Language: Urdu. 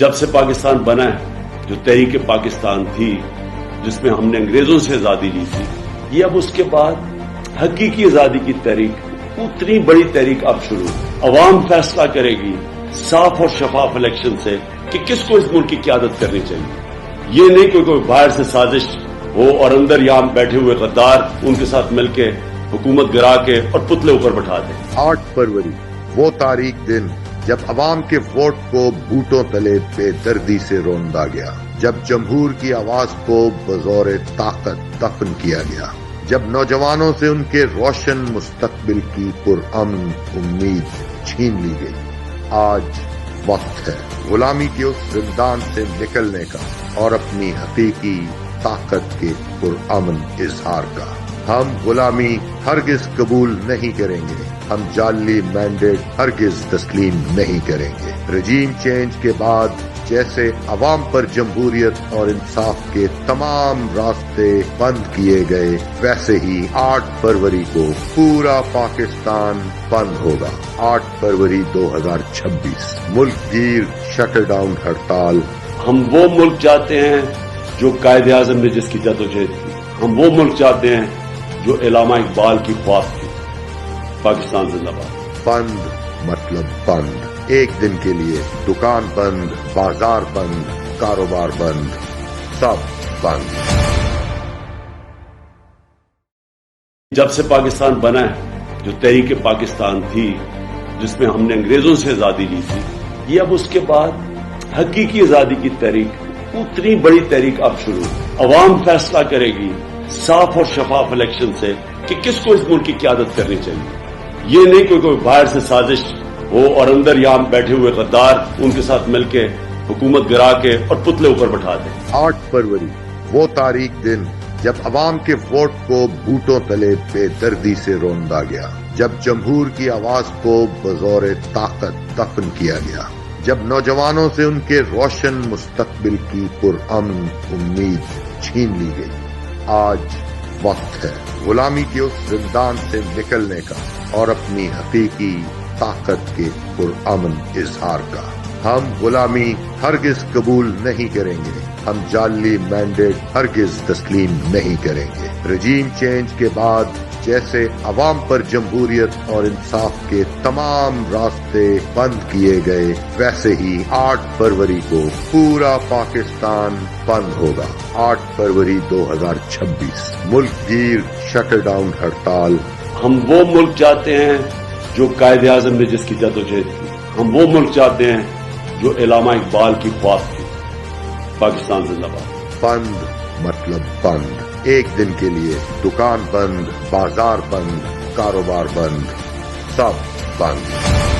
جب سے پاکستان بنا ہے، جو تحریک پاکستان تھی جس میں ہم نے انگریزوں سے آزادی لی تھی، یہ اب اس کے بعد حقیقی آزادی کی تحریک، اتنی بڑی تحریک اب شروع، عوام فیصلہ کرے گی صاف اور شفاف الیکشن سے کہ کس کو اس ملک کی قیادت کرنی چاہیے۔ یہ نہیں کوئی باہر سے سازش ہو اور اندر یہاں بیٹھے ہوئے غدار ان کے ساتھ مل کے حکومت گرا کے اور پتلے اوپر بٹھا دیں۔ 8 فروری وہ تاریخ دن جب عوام کے ووٹ کو بوٹوں تلے بے دردی سے روندا گیا، جب جمہور کی آواز کو بزور طاقت دفن کیا گیا، جب نوجوانوں سے ان کے روشن مستقبل کی پرامن امید چھین لی گئی۔ آج وقت ہے غلامی کے اس زندان سے نکلنے کا اور اپنی حقیقی طاقت کے پرامن اظہار کا۔ ہم غلامی ہرگز قبول نہیں کریں گے، ہم جعلی مینڈیٹ ہرگز تسلیم نہیں کریں گے۔ رجیم چینج کے بعد جیسے عوام پر جمہوریت اور انصاف کے تمام راستے بند کیے گئے، ویسے ہی 8 فروری کو پورا پاکستان بند ہوگا۔ 8 فروری 2026 ملک گیر شٹر ڈاؤن ہڑتال۔ ہم وہ ملک چاہتے ہیں جو قائد اعظم نے جس کی جدوجہد کی، ہم وہ ملک چاہتے ہیں جو علامہ اقبال کی خواہش تھی۔ پاکستان زندہ باد۔ بند مطلب بند، ایک دن کے لیے دکان بند، بازار بند، کاروبار بند، سب بند۔ جب سے پاکستان بنا ہے، جو تحریک پاکستان تھی جس میں ہم نے انگریزوں سے آزادی لی تھی، یہ اب اس کے بعد حقیقی آزادی کی تحریک، اتنی بڑی تحریک اب شروع، عوام فیصلہ کرے گی صاف اور شفاف الیکشن سے کہ کس کو اس ملک کی قیادت کرنی چاہیے۔ یہ نہیں کوئی باہر سے سازش ہو اور اندر یہاں بیٹھے ہوئے غدار ان کے ساتھ مل کے حکومت گرا کے اور پتلے اوپر بٹھا دیں۔ 8 فروری وہ تاریخ دن جب عوام کے ووٹ کو بوٹوں تلے بے دردی سے روندا گیا، جب جمہور کی آواز کو بزور طاقت دفن کیا گیا، جب نوجوانوں سے ان کے روشن مستقبل کی پرامن امید چھین لی گئی۔ آج وقت ہے غلامی کے اس زندان سے نکلنے کا اور اپنی حقیقی طاقت کے پرامن اظہار کا۔ ہم غلامی ہرگز قبول نہیں کریں گے، ہم جعلی مینڈیٹ ہرگز تسلیم نہیں کریں گے۔ رجیم چینج کے بعد جیسے عوام پر جمہوریت اور انصاف کے تمام راستے بند کیے گئے، ویسے ہی 8 فروری کو پورا پاکستان بند ہوگا۔ 8 فروری 2026 ملک گیر شٹر ڈاؤن ہڑتال۔ ہم وہ ملک چاہتے ہیں جو قائد اعظم نے جس کی جدوجہد کی، ہم وہ ملک چاہتے ہیں جو علامہ اقبال کی خواہش تھی۔ پاکستان زندہ باد۔ بند مطلب بند، ایک دن کے لیے دکان بند، بازار بند، کاروبار بند، سب بند۔